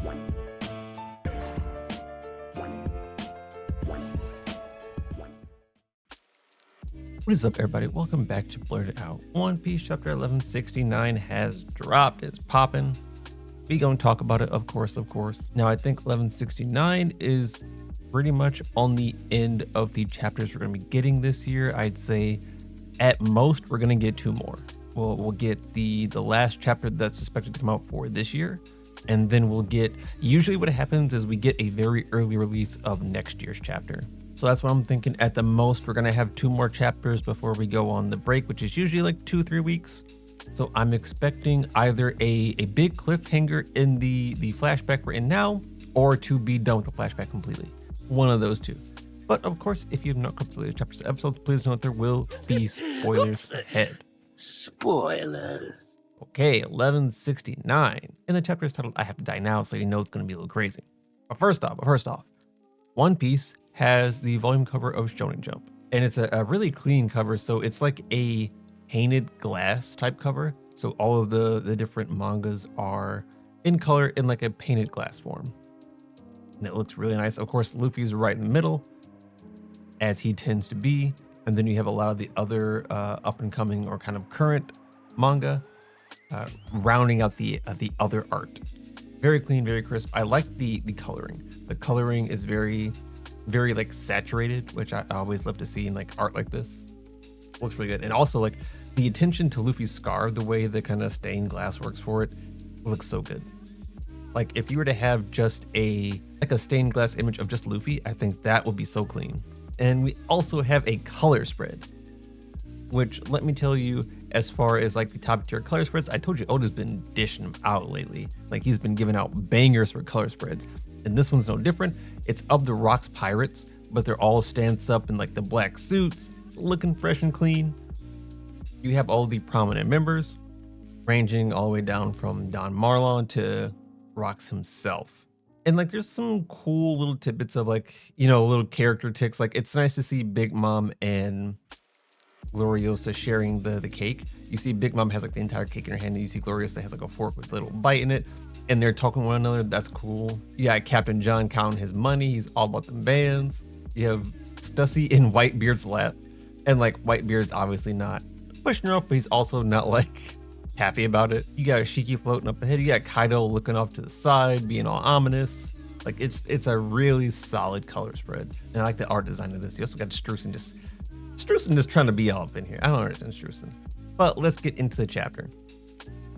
What is up, everybody? Welcome back to Blerd Out. One Piece chapter 1169 has dropped. It's popping. We gonna talk about it, of course. Now, I think 1169 is pretty much on the end of the chapters we're gonna be getting this year. I'd say at most we're gonna get 2 more. We'll get the last chapter that's expected to come out for this year, and then we'll get, usually what happens is we get a very early release of next year's chapter. So that's what I'm thinking. At the most, we're gonna have 2 more chapters before we go on the break, which is usually like 2-3 weeks. So I'm expecting either a big cliffhanger in the flashback we're in now, or to be done with the flashback completely. One of those 2. But of course, if you have not come to the chapters episodes, please note there will be spoilers ahead. Spoilers. Okay, 1169. And the chapter is titled I Have to Die Now, so you know it's gonna be a little crazy. But first off, One Piece has the volume cover of Shonen Jump, and it's a really clean cover. So it's like a painted glass type cover. So all of the different mangas are in color in like a painted glass form, and it looks really nice. Of course, Luffy's right in the middle, as he tends to be, and then you have a lot of the other up and coming or kind of current manga rounding out the other art. Very clean, very crisp. I like the coloring. The coloring is very like saturated, which I always love to see in like art like this. Looks really good. And also like the attention to Luffy's scar, the way the kind of stained glass works for it, looks so good. Like if you were to have just a stained glass image of just Luffy, I think that would be so clean. And we also have a color spread, which, let me tell you, as far as like the top tier color spreads, I told you Oda's been dishing them out lately. Like he's been giving out bangers for color spreads. And this one's no different. It's of the Rock's pirates, but they're all stanced up in like the black suits, looking fresh and clean. You have all the prominent members, ranging all the way down from Don Marlon to Rock's himself. And like there's some cool little tidbits of like, you know, little character ticks. Like it's nice to see Big Mom and Gloriosa sharing the cake. You see Big Mom has like the entire cake in her hand, and you see Gloriosa has like a fork with a little bite in it, and they're talking to one another. That's cool. You got Captain John counting his money. He's all about them bands. You have Stussy in Whitebeard's lap, and like Whitebeard's obviously not pushing her off, but he's also not like happy about it. You got Shiki floating up ahead. You got Kaido looking off to the side, being all ominous. Like it's a really solid color spread, and I like the art design of this. You also got Strusen just trying to be all up in here. I don't understand Strusen. But let's get into the chapter.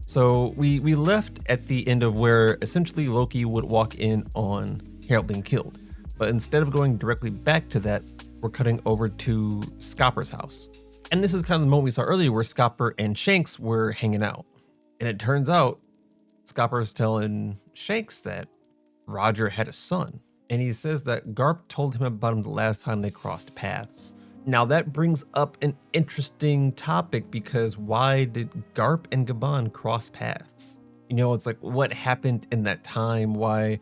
So we left at the end of where essentially Loki would walk in on Harald being killed. But instead of going directly back to that, we're cutting over to Scopper's house. And this is kind of the moment we saw earlier where Scopper and Shanks were hanging out. And it turns out Scopper's telling Shanks that Roger had a son. And he says that Garp told him about him the last time they crossed paths. Now that brings up an interesting topic, because why did Garp and Gaban cross paths? You know, it's like, what happened in that time? Why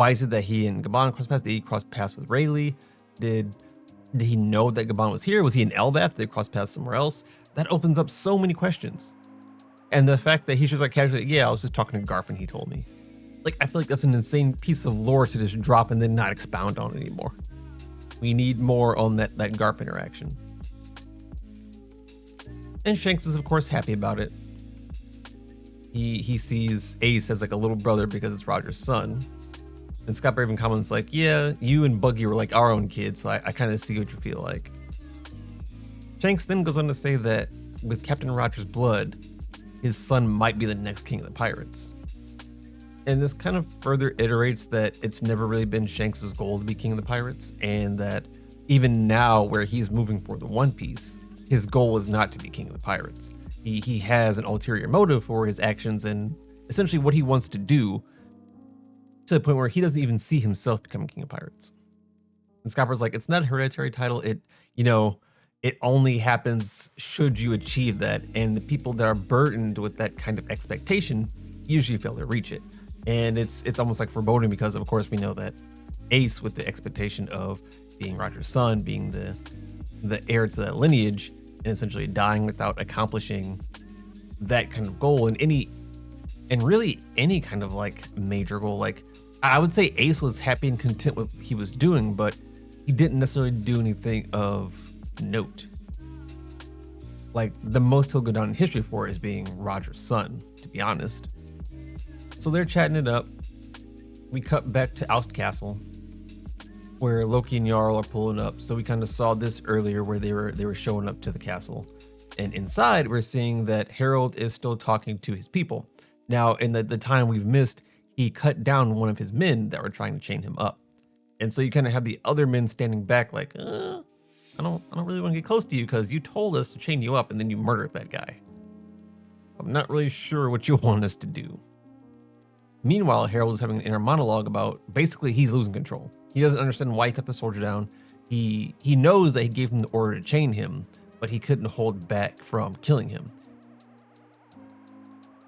is it that he and Gaban crossed paths? Did he cross paths with Rayleigh? Did he know that Gaban was here? Was he in Elbaf? Did they cross paths somewhere else? That opens up so many questions. And the fact that he's just like casually, yeah, I was just talking to Garp and he told me. Like, I feel like that's an insane piece of lore to just drop and then not expound on it anymore. We need more on that Garp interaction. And Shanks is of course happy about it. He sees Ace as like a little brother because it's Roger's son. And Scopper even comments like, yeah, you and Buggy were like our own kids, so I kind of see what you feel like. Shanks then goes on to say that with Captain Roger's blood, his son might be the next king of the pirates. And this kind of further iterates that it's never really been Shanks' goal to be king of the pirates, and that even now where he's moving for the One Piece, his goal is not to be king of the pirates. He has an ulterior motive for his actions and essentially what he wants to do, to the point where he doesn't even see himself becoming king of pirates. And Scopper's like, it's not a hereditary title. It only happens should you achieve that. And the people that are burdened with that kind of expectation usually fail to reach it. And it's almost like foreboding, because of course we know that Ace, with the expectation of being Roger's son, being the heir to that lineage, and essentially dying without accomplishing that kind of goal in and really any kind of like major goal. Like I would say Ace was happy and content with what he was doing, but he didn't necessarily do anything of note. Like the most he'll go down in history for is being Roger's son, to be honest. So they're chatting it up. We cut back to Oust Castle, where Loki and Jarl are pulling up. So we kind of saw this earlier, where they were showing up to the castle, and inside we're seeing that Harald is still talking to his people. Now, in the time we've missed, he cut down one of his men that were trying to chain him up, and so you kind of have the other men standing back, like, I don't really want to get close to you because you told us to chain you up and then you murdered that guy. I'm not really sure what you want us to do. Meanwhile, Harald is having an inner monologue about basically he's losing control. He doesn't understand why he cut the soldier down. He knows that he gave him the order to chain him, but he couldn't hold back from killing him.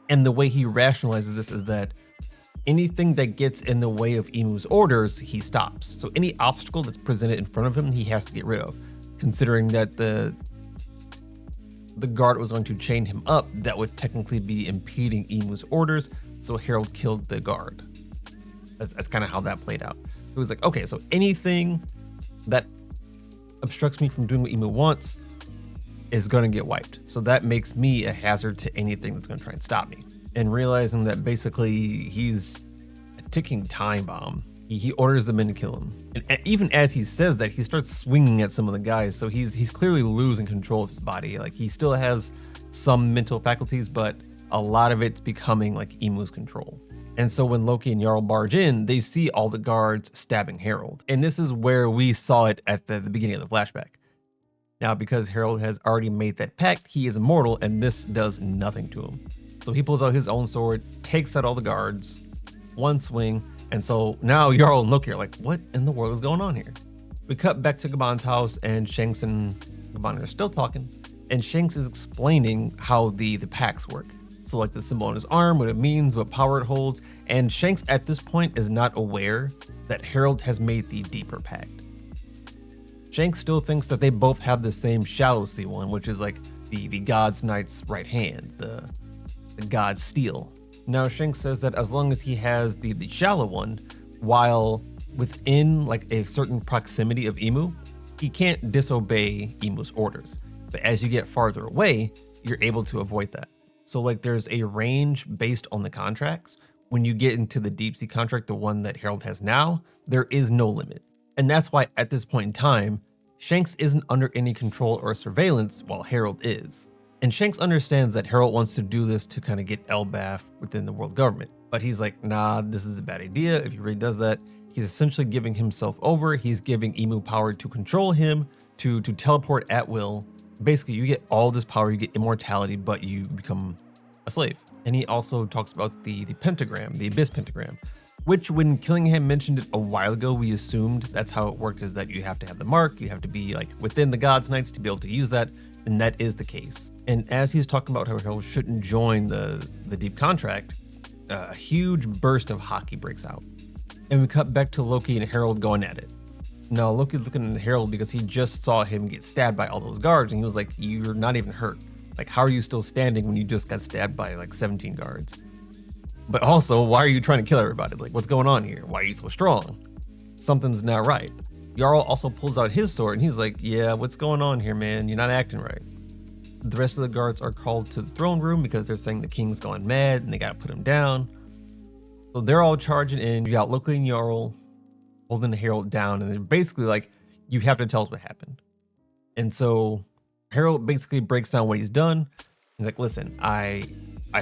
And the way he rationalizes this is that anything that gets in the way of Emu's orders, he stops. So any obstacle that's presented in front of him, he has to get rid of. Considering that the guard was going to chain him up, that would technically be impeding Emu's orders, so Harald killed the guard. That's kind of how that played out. So he's like, okay, so anything that obstructs me from doing what Emu wants is going to get wiped. So that makes me a hazard to anything that's going to try and stop me. And realizing that basically he's a ticking time bomb, he orders the men to kill him. And even as he says that, he starts swinging at some of the guys. So he's clearly losing control of his body. Like he still has some mental faculties, but a lot of it's becoming like Emu's control. And so when Loki and Jarl barge in, they see all the guards stabbing Harald. And this is where we saw it at the beginning of the flashback. Now, because Harald has already made that pact, he is immortal, and this does nothing to him. So he pulls out his own sword, takes out all the guards, one swing, and so now Jarl and Loki are like, what in the world is going on here? We cut back to Gaban's house, and Shanks and Gaban are still talking, and Shanks is explaining how the pacts work. So like the symbol on his arm, what it means, what power it holds, and Shanks at this point is not aware that Harald has made the deeper pact. Shanks still thinks that they both have the same shallow sea one, which is like the God's Knight's right hand, the God's steel. Now Shanks says that as long as he has the shallow one, while within like a certain proximity of Emu, he can't disobey Emu's orders. But as you get farther away, you're able to avoid that. So like there's a range based on the contracts. When you get into the deep sea contract, the one that Harald has now, there is no limit. And that's why at this point in time, Shanks isn't under any control or surveillance while Harald is. And Shanks understands that Harald wants to do this to kind of get Elbaf within the world government. But he's like, nah, this is a bad idea. If he really does that, he's essentially giving himself over. He's giving Emu power to control him, to teleport at will. Basically, you get all this power, you get immortality, but you become a slave. And he also talks about the pentagram, the Abyss pentagram, which when Killingham mentioned it a while ago, we assumed that's how it worked, is that you have to have the mark, you have to be like within the God's Knights to be able to use that, and that is the case. And as he's talking about how Harald shouldn't join the deep contract, a huge burst of hockey breaks out. And we cut back to Loki and Harald going at it. Now Loki's looking at Harald because he just saw him get stabbed by all those guards, and he was like, you're not even hurt. Like, how are you still standing when you just got stabbed by like 17 guards? But also, why are you trying to kill everybody? Like, what's going on here? Why are you so strong? Something's not right. Jarl also pulls out his sword and he's like, yeah, what's going on here, man? You're not acting right. The rest of the guards are called to the throne room because they're saying the king's gone mad and they gotta put him down. So they're all charging in. You got Loki and Jarl holding Harald down, and they're basically like, you have to tell us what happened. And so Harald basically breaks down what he's done. He's like, listen, I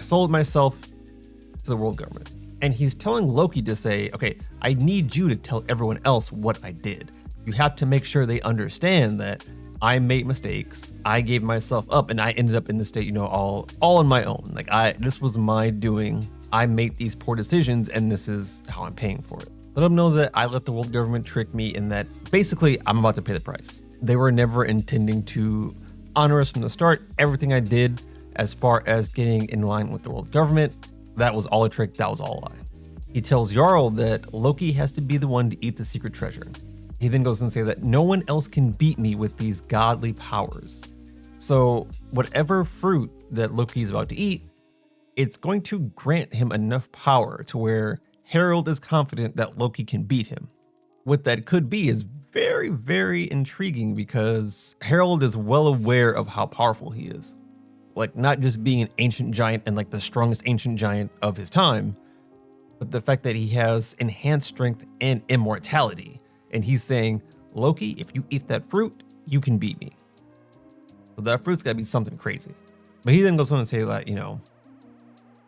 sold myself to the world government. And he's telling Loki to say, okay, I need you to tell everyone else what I did. You have to make sure they understand that I made mistakes. I gave myself up and I ended up in this state, all on my own. Like this was my doing. I made these poor decisions and this is how I'm paying for it. Let them know that I let the world government trick me and that basically I'm about to pay the price. They were never intending to honor us from the start. Everything I did as far as getting in line with the world government, that was all a trick, that was all a lie. He tells Jarl that Loki has to be the one to eat the secret treasure. He then goes and says that no one else can beat me with these godly powers. So whatever fruit that Loki is about to eat, it's going to grant him enough power to where Harald is confident that Loki can beat him. What that could be is very, very intriguing because Harald is well aware of how powerful he is. Like, not just being an ancient giant and like the strongest ancient giant of his time, but the fact that he has enhanced strength and immortality. And he's saying, Loki, if you eat that fruit, you can beat me. So that fruit's gotta be something crazy. But he then goes on to say that,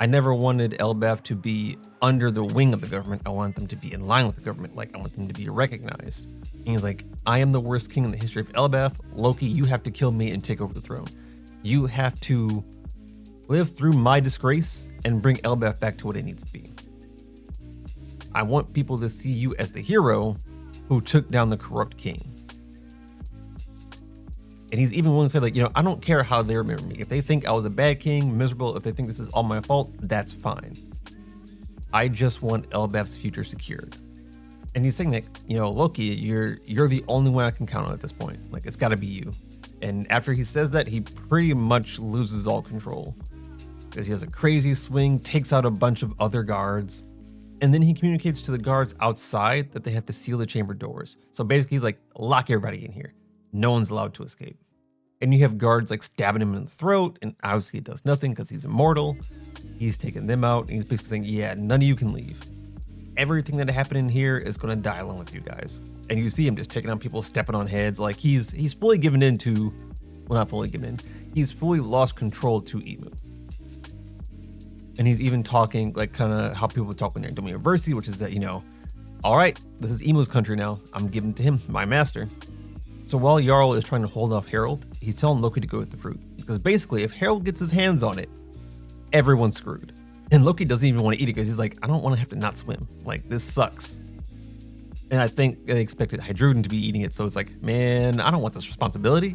I never wanted Elbaf to be under the wing of the government. I want them to be in line with the government. Like, I want them to be recognized. And he's like, I am the worst king in the history of Elbaf. Loki, you have to kill me and take over the throne. You have to live through my disgrace and bring Elbaf back to what it needs to be. I want people to see you as the hero who took down the corrupt king. And he's even willing to say, like, I don't care how they remember me. If they think I was a bad king, miserable, if they think this is all my fault, that's fine. I just want Elbaf's future secured. And he's saying that, Loki, you're the only one I can count on at this point. Like, it's gotta be you. And after he says that, he pretty much loses all control. Because he has a crazy swing, takes out a bunch of other guards, and then he communicates to the guards outside that they have to seal the chamber doors. So basically he's like, lock everybody in here. No one's allowed to escape. And you have guards like stabbing him in the throat, and obviously it does nothing because he's immortal. He's taking them out, and he's basically saying, yeah, none of you can leave. Everything that happened in here is going to die along with you guys. And you see him just taking on people, stepping on heads. Like, he's fully given in to, well, not fully given in. He's fully lost control to Emu. And he's even talking like kind of how people talk when they're in Domain University, which is that, all right, this is Emu's country now. I'm giving it to him, my master. So while Jarl is trying to hold off Harald, he's telling Loki to go with the fruit. Because basically, if Harald gets his hands on it, everyone's screwed. And Loki doesn't even want to eat it because he's like, I don't want to have to not swim. Like, this sucks. And I think they expected Hydruden to be eating it. So it's like, man, I don't want this responsibility.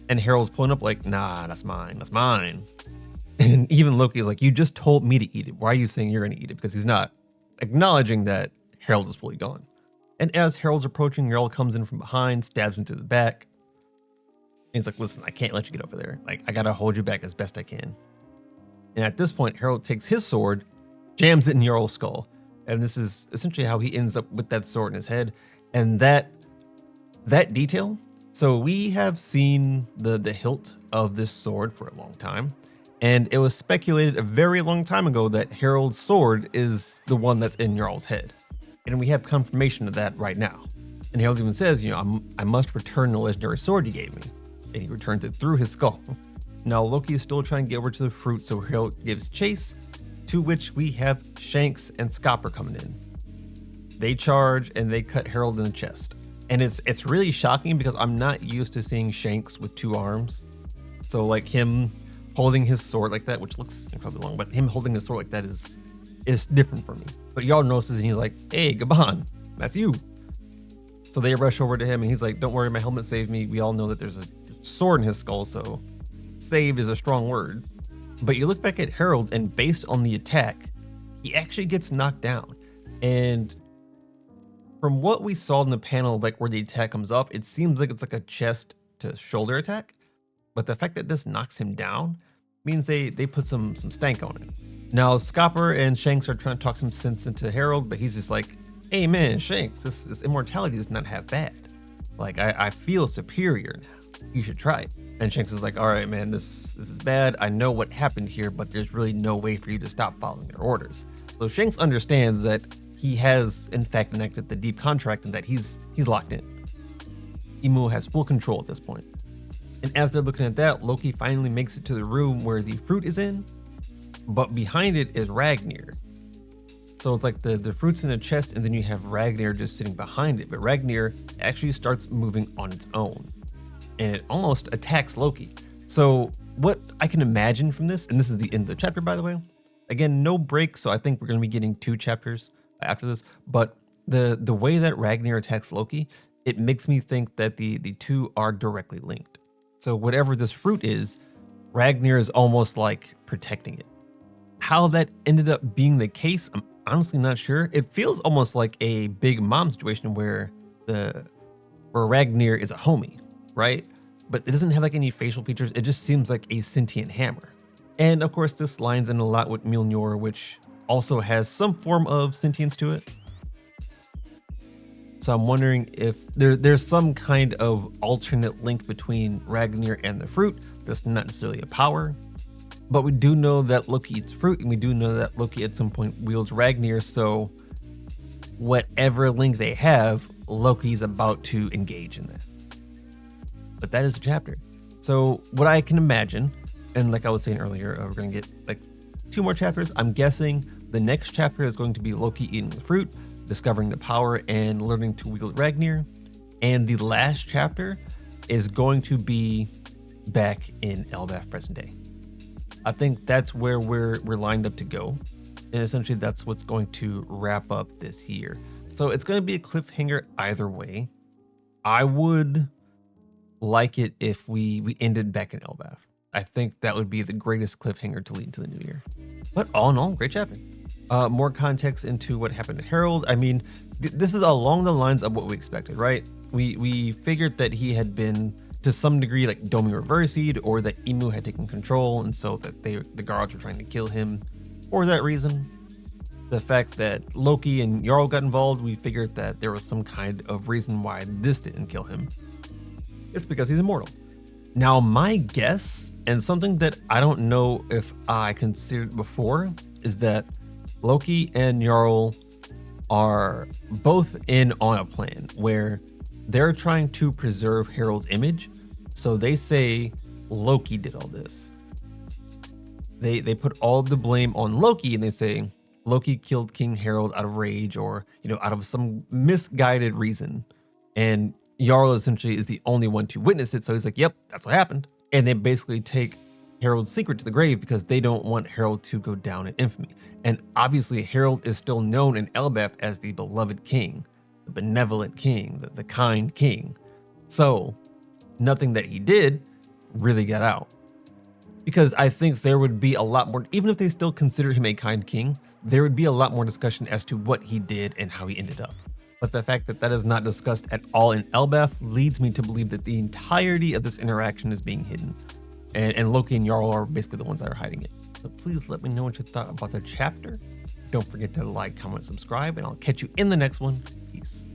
And Harald's pulling up like, nah, that's mine. That's mine. And even Loki is like, you just told me to eat it. Why are you saying you're going to eat it? Because he's not acknowledging that Harald is fully gone. And as Harald's approaching, Jarl comes in from behind, stabs him to the back. And he's like, listen, I can't let you get over there. Like, I got to hold you back as best I can. And at this point, Harald takes his sword, jams it in Jarl's skull. And this is essentially how he ends up with that sword in his head. And that detail. So we have seen the hilt of this sword for a long time. And it was speculated a very long time ago that Harald's sword is the one that's in Jarl's head. And we have confirmation of that right now. And Harald even says, I must return the legendary sword you gave me. And he returns it through his skull. Now Loki is still trying to get over to the fruit, so Harald gives chase, to which we have Shanks and Skopper coming in. They charge and they cut Harald in the chest. And it's really shocking because I'm not used to seeing Shanks with two arms. So like him holding his sword like that, which looks incredibly long, but him holding his sword like that is different for me. But Jarl notices and he's like, hey, Gaban, that's you. So they rush over to him and he's like, don't worry, my helmet saved me. We all know that there's a sword in his skull, so saved is a strong word. But you look back at Harald and based on the attack, he actually gets knocked down. And from what we saw in the panel, like where the attack comes off, it seems like it's like a chest to shoulder attack. But the fact that this knocks him down means they put some stank on it. Now, Skopper and Shanks are trying to talk some sense into Harald, but he's just like, hey man, Shanks, this immortality is not half bad. Like, I feel superior now. You should try it. And Shanks is like, all right, man, this is bad. I know what happened here, but there's really no way for you to stop following their orders. So Shanks understands that he has, in fact, enacted the deep contract and that he's locked in. Emu has full control at this point. And as they're looking at that, Loki finally makes it to the room where the fruit is in, but behind it is RAGNIR. So it's like the fruit's in a chest and then you have RAGNIR just sitting behind it, but RAGNIR actually starts moving on its own and it almost attacks Loki. So what I can imagine from this, and this is the end of the chapter, by the way, again, no break. So I think we're going to be getting 2 chapters after this, but the way that RAGNIR attacks Loki, it makes me think that the two are directly linked. So whatever this fruit is, RAGNIR is almost like protecting it. How that ended up being the case, I'm honestly not sure. It feels almost like a Big Mom situation where RAGNIR is a homie, right? But it doesn't have like any facial features. It just seems like a sentient hammer. And of course, this lines in a lot with Mjolnir, which also has some form of sentience to it. So I'm wondering if there's some kind of alternate link between RAGNIR and the fruit that's not necessarily a power. But we do know that Loki eats fruit, and we do know that Loki at some point wields RAGNIR, so whatever link they have, Loki's about to engage in that. But that is the chapter. So what I can imagine, and like I was saying earlier, we're going to get like 2 more chapters. I'm guessing the next chapter is going to be Loki eating the fruit, discovering the power, and learning to wield RAGNIR. And the last chapter is going to be back in Elbaf present day. I think that's where we're lined up to go. And essentially that's what's going to wrap up this year. So it's going to be a cliffhanger either way. I would like it if we ended back in Elbaf. I think that would be the greatest cliffhanger to lead into the new year. But all in all, great chapter. More context into what happened to Harald. I mean, this is along the lines of what we expected, right? We figured that he had been to some degree like Domi reversied, or that Emu had taken control, and so that the guards were trying to kill him for that reason. The fact that Loki and Jarl got involved, we figured that there was some kind of reason why this didn't kill him. It's because he's immortal. Now, my guess, and something that I don't know if I considered before, is that Loki and Jarl are both in on a plan where they're trying to preserve Harald's image. So they say Loki did all this. They put all the blame on Loki, and they say Loki killed King Harald out of rage, or out of some misguided reason. And Jarl essentially is the only one to witness it, so he's like, yep, that's what happened. And they basically take Harald's secret to the grave because they don't want Harald to go down in infamy. And obviously Harald is still known in Elbaf as the beloved king, the benevolent king, the kind king. So nothing that he did really got out. Because I think there would be a lot more, even if they still consider him a kind king, there would be a lot more discussion as to what he did and how he ended up. But the fact that that is not discussed at all in Elbaf leads me to believe that the entirety of this interaction is being hidden. And Loki and Jarl are basically the ones that are hiding it. So please let me know what you thought about the chapter. Don't forget to like, comment, subscribe, and I'll catch you in the next one. Peace.